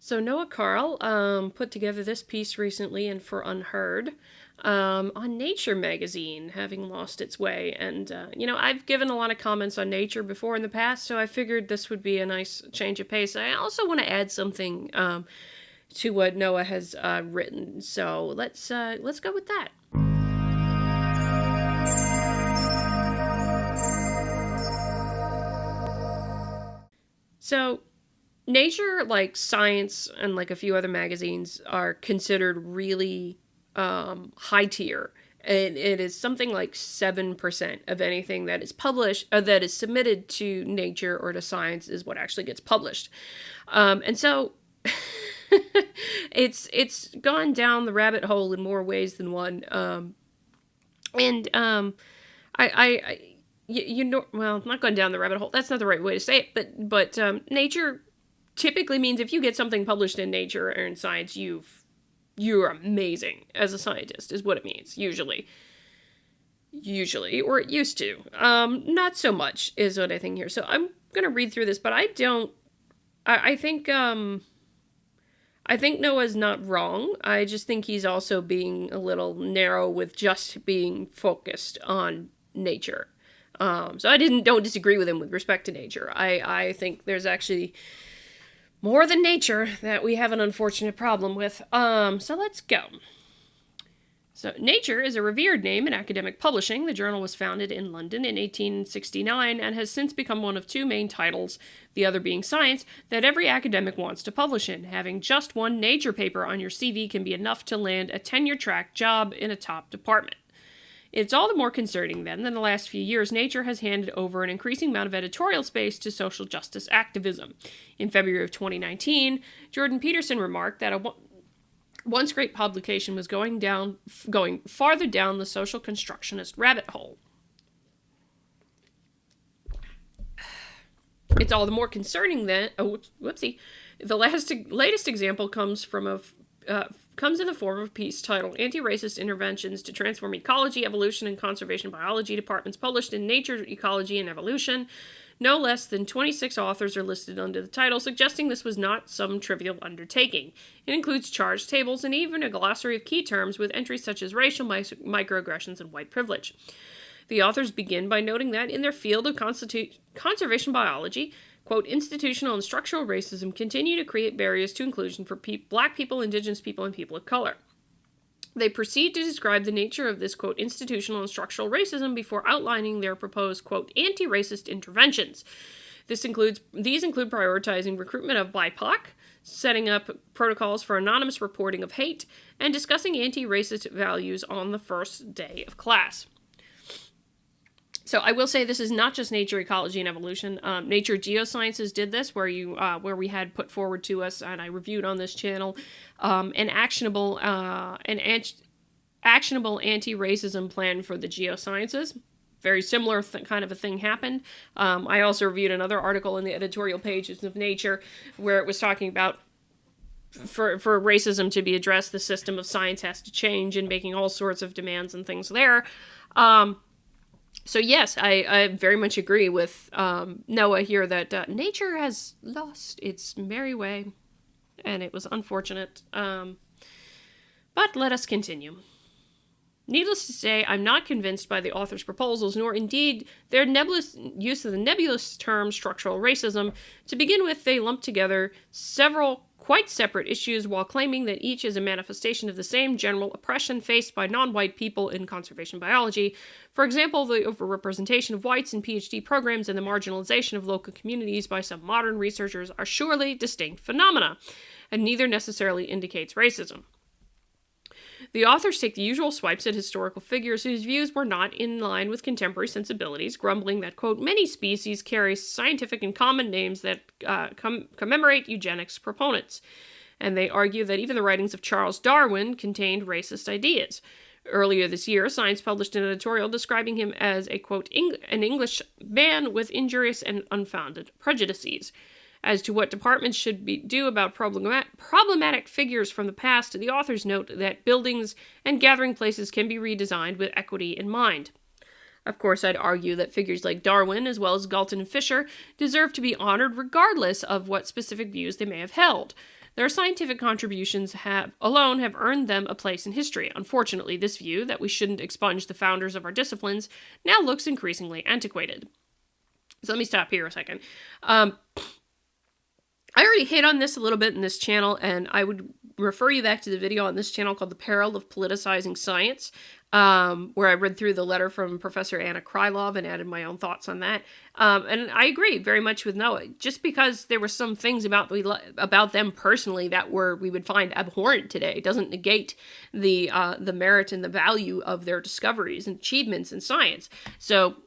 So Noah Carl put together this piece recently and for Unheard on Nature magazine, having lost its way. And, I've given a lot of comments on Nature before in the past, so I figured this would be a nice change of pace. I also want to add something to what Noah has written, so let's go with that. So, Nature, like Science and like a few other magazines, are considered really high tier. And it is something like 7% of anything that is published, that is submitted to Nature or to Science, is what actually gets published. And so it's gone down the rabbit hole in more ways than one. And I well, not going down the rabbit hole. That's not the right way to say it. But Nature typically means if you get something published in Nature or in Science, you're amazing as a scientist, is what it means, usually, or it used to. Not so much is what I think here. So I'm gonna read through this, but I think Noah's not wrong. I just think he's also being a little narrow with just being focused on Nature. So I don't disagree with him with respect to Nature. I think there's actually more than Nature that we have an unfortunate problem with. So let's go. So Nature is a revered name in academic publishing. The journal was founded in London in 1869 and has since become one of two main titles, the other being Science, that every academic wants to publish in. Having just one Nature paper on your CV can be enough to land a tenure-track job in a top department. It's all the more concerning, then, that in the last few years, Nature has handed over an increasing amount of editorial space to social justice activism. In February of 2019, Jordan Peterson remarked that a once great publication was going farther down the social constructionist rabbit hole. It's all the more concerning then. Oh, whoopsie! The latest example comes in the form of a piece titled "Anti-Racist Interventions to Transform Ecology, Evolution, and Conservation Biology Departments," published in Nature, Ecology, and Evolution. No less than 26 authors are listed under the title, suggesting this was not some trivial undertaking. It includes charge tables and even a glossary of key terms with entries such as racial microaggressions and white privilege. The authors begin by noting that in their field of conservation biology, quote, institutional and structural racism continue to create barriers to inclusion for Black people, Indigenous people, and people of color. They proceed to describe the nature of this, quote, institutional and structural racism before outlining their proposed, quote, anti-racist interventions. These include prioritizing recruitment of BIPOC, setting up protocols for anonymous reporting of hate, and discussing anti-racist values on the first day of class. So I will say this is not just Nature, Ecology, and Evolution. Nature Geosciences did this, where we had put forward to us, and I reviewed on this channel, an actionable anti-racism plan for the geosciences. Very similar kind of a thing happened. I also reviewed another article in the editorial pages of Nature where it was talking about for racism to be addressed, the system of science has to change, and making all sorts of demands and things there. So yes, I very much agree with Noah here that Nature has lost its merry way, and it was unfortunate. But let us continue. Needless to say, I'm not convinced by the author's proposals, nor indeed their nebulous use of the nebulous term structural racism. To begin with, they lump together several quite separate issues while claiming that each is a manifestation of the same general oppression faced by non-white people in conservation biology. For example, the overrepresentation of whites in PhD programs and the marginalization of local communities by some modern researchers are surely distinct phenomena, and neither necessarily indicates racism. The authors take the usual swipes at historical figures whose views were not in line with contemporary sensibilities, grumbling that, quote, many species carry scientific and common names that commemorate eugenics proponents. And they argue that even the writings of Charles Darwin contained racist ideas. Earlier this year, Science published an editorial describing him as a, quote, an English man with injurious and unfounded prejudices. As to what departments should do about problematic figures from the past, the authors note that buildings and gathering places can be redesigned with equity in mind. Of course, I'd argue that figures like Darwin, as well as Galton and Fisher, deserve to be honored regardless of what specific views they may have held. Their scientific contributions have earned them a place in history. Unfortunately, this view, that we shouldn't expunge the founders of our disciplines, now looks increasingly antiquated. So let me stop here a second. I already hit on this a little bit in this channel, and I would refer you back to the video on this channel called The Peril of Politicizing Science, where I read through the letter from Professor Anna Krylov and added my own thoughts on that. And I agree very much with Noah. Just because there were some things about them personally that we would find abhorrent today doesn't negate the merit and the value of their discoveries and achievements in science. So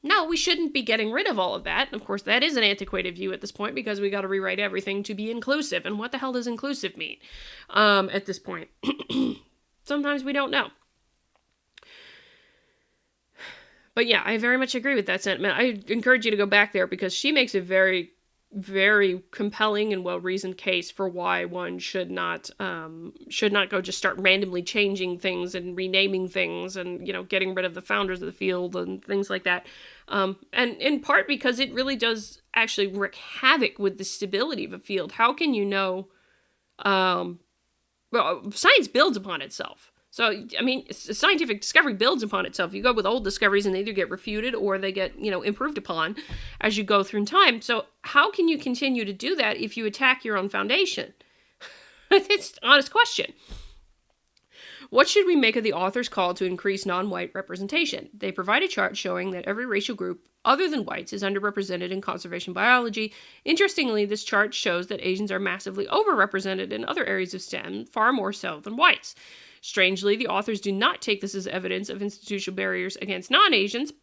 no, we shouldn't be getting rid of all of that. Of course, that is an antiquated view at this point because we got to rewrite everything to be inclusive. And what the hell does inclusive mean at this point? Sometimes we don't know. But yeah, I very much agree with that sentiment. I encourage you to go back there because she makes a very, very compelling and well-reasoned case for why one should not go just start randomly changing things and renaming things and, getting rid of the founders of the field and things like that. And in part because it really does actually wreak havoc with the stability of a field. How can you know? Well, science builds upon itself. So, I mean, scientific discovery builds upon itself. You go with old discoveries and they either get refuted or they get, improved upon as you go through in time. So how can you continue to do that if you attack your own foundation? It's an honest question. What should we make of the author's call to increase non-white representation? They provide a chart showing that every racial group other than whites is underrepresented in conservation biology. Interestingly, this chart shows that Asians are massively overrepresented in other areas of STEM, far more so than whites. Strangely, the authors do not take this as evidence of institutional barriers against non-Asians,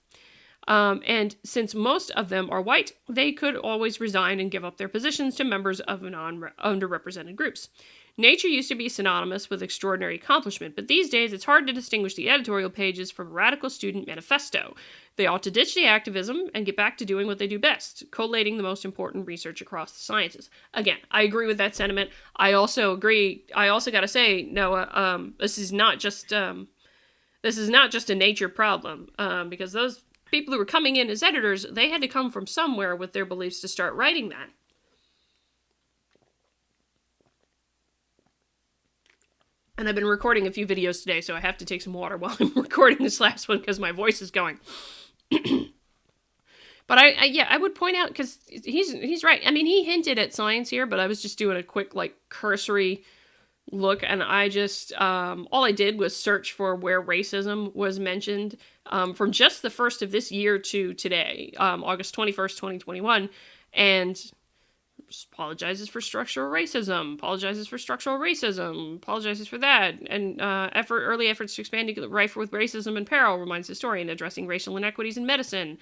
and since most of them are white, they could always resign and give up their positions to members of underrepresented groups. Nature used to be synonymous with extraordinary accomplishment, but these days it's hard to distinguish the editorial pages from a radical student manifesto. They ought to ditch the activism and get back to doing what they do best, collating the most important research across the sciences. Again, I agree with that sentiment. I also agree. I also got to say, Noah, this is not just a Nature problem, because those people who were coming in as editors, they had to come from somewhere with their beliefs to start writing that. And I've been recording a few videos today, so I have to take some water while I'm recording this last one because my voice is going. But I would point out, because he's right. I mean, he hinted at science here, but I was just doing a quick, cursory look, and I just, all I did was search for where racism was mentioned from just the first of this year to today, August 21st, 2021, and apologizes for structural racism, apologizes for that, and early efforts to expand life with racism and peril, reminds historian, addressing racial inequities in medicine.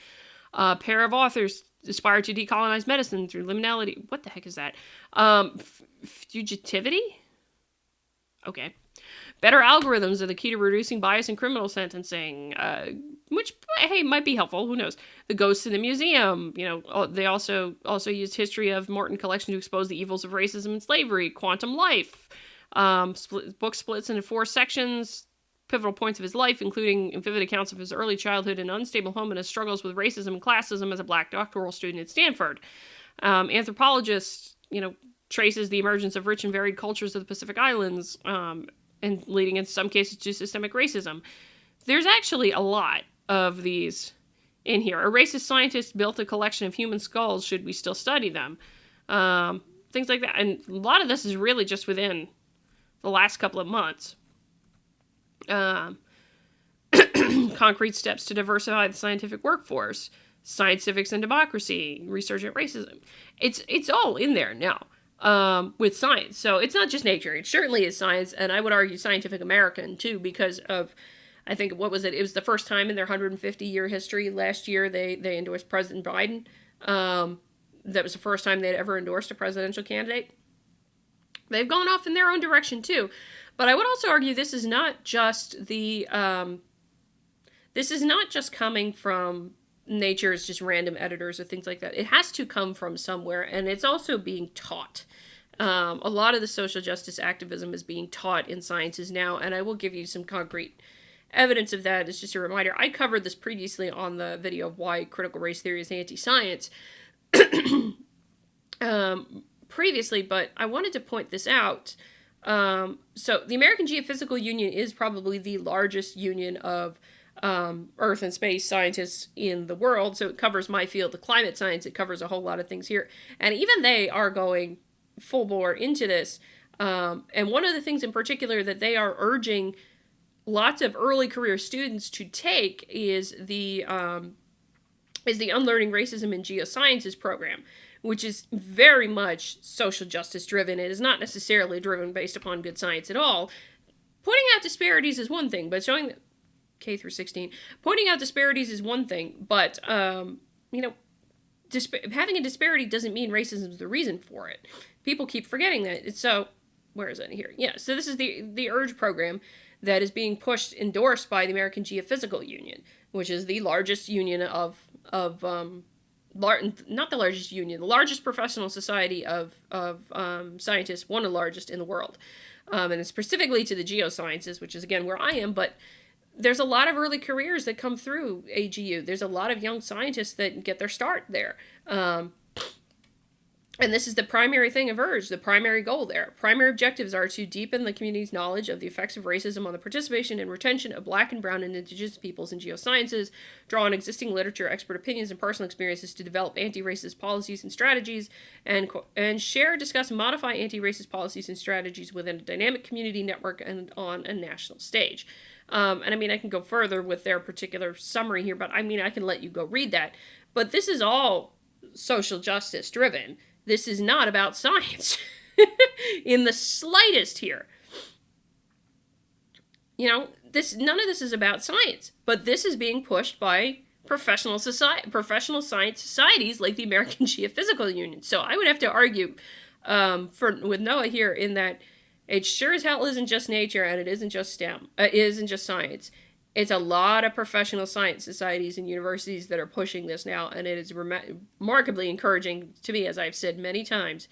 A pair of authors aspire to decolonize medicine through liminality. What the heck is that? Fugitivity? Okay. Better algorithms are the key to reducing bias in criminal sentencing, which, hey, might be helpful. Who knows? The Ghosts in the Museum. They also used history of Morton collection to expose the evils of racism and slavery. Quantum Life. Book splits into 4 sections. Pivotal points of his life, including vivid accounts of his early childhood in an unstable home and his struggles with racism and classism as a black doctoral student at Stanford. Anthropologist, traces the emergence of rich and varied cultures of the Pacific Islands, and leading in some cases to systemic racism. There's actually a lot of these in here. A racist scientist built a collection of human skulls. Should we still study them? Things like that. And a lot of this is really just within the last couple of months. Concrete steps to diversify the scientific workforce. Science, civics, and democracy. Research at racism. It's all in there now. With science. So it's not just Nature. It certainly is science, and I would argue Scientific American, too, because of, I think, what was it? It was the first time in their 150-year history. Last year, they endorsed President Biden. That was the first time they'd ever endorsed a presidential candidate. They've gone off in their own direction, too. But I would also argue this is not just coming from Nature's just random editors or things like that. It has to come from somewhere, and it's also being taught. A lot of the social justice activism is being taught in sciences now, and I will give you some concrete evidence of that is just a reminder. I covered this previously on the video of why critical race theory is anti-science previously, but I wanted to point this out. So the American Geophysical Union is probably the largest union of Earth and space scientists in the world. So it covers my field, the climate science. It covers a whole lot of things here. And even they are going full bore into this. And one of the things in particular that they are urging lots of early career students to take is the Unlearning Racism in Geosciences program, which is very much social justice driven. It is not necessarily driven based upon good science at all. Pointing out disparities is one thing, but showing K through 16, pointing out disparities is one thing, but you know, having a disparity doesn't mean racism is the reason for it. People keep forgetting that. So, where is it here? Yeah, so this is the URGE program that is being endorsed by the American Geophysical Union, which is the largest union not the largest union, the largest professional society of scientists, one of the largest in the world. And it's specifically to the geosciences, which is, again, where I am, but there's a lot of early careers that come through AGU. There's a lot of young scientists that get their start there. And this is the primary thing of URGE, the primary goal there. Primary objectives are to deepen the community's knowledge of the effects of racism on the participation and retention of Black and Brown and Indigenous peoples in geosciences, draw on existing literature, expert opinions, and personal experiences to develop anti-racist policies and strategies, and share, discuss, and modify anti-racist policies and strategies within a dynamic community network and on a national stage. And I mean, I can go further with their particular summary here, but I mean, I can let you go read that. But this is all social justice driven. This is not about science in the slightest here. You know, none of this is about science, but this is being pushed by professional science societies like the American Geophysical Union. So I would have to argue with Noah here in that it sure as hell isn't just nature, and it isn't just STEM. It isn't just science. It's a lot of professional science societies and universities that are pushing this now, and it is remarkably encouraging to me, as I've said many times,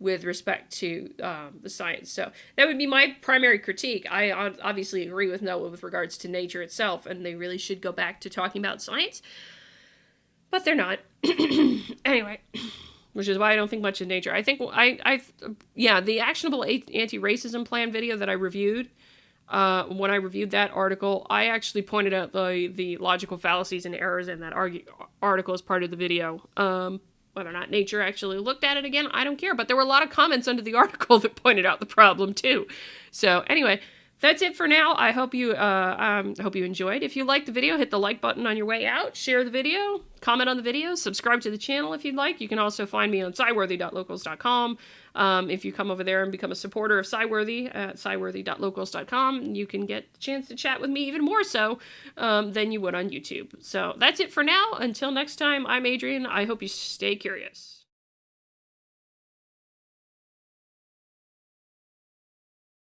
with respect to the science. So that would be my primary critique. I obviously agree with Noah with regards to nature itself, and they really should go back to talking about science, but they're not. Anyway, which is why I don't think much of nature. I think the actionable anti-racism plan video that I reviewed. When I reviewed that article, I actually pointed out the logical fallacies and errors in that article as part of the video. Whether or not Nature actually looked at it again, I don't care. But there were a lot of comments under the article that pointed out the problem too. So anyway, that's it for now. I hope you enjoyed. If you liked the video, hit the like button on your way out. Share the video. Comment on the video. Subscribe to the channel if you'd like. You can also find me on SciWorthy.locals.com. If you come over there and become a supporter of SciWorthy at SciWorthy.locals.com, you can get the chance to chat with me even more so than you would on YouTube. So that's it for now. Until next time, I'm Adrian. I hope you stay curious.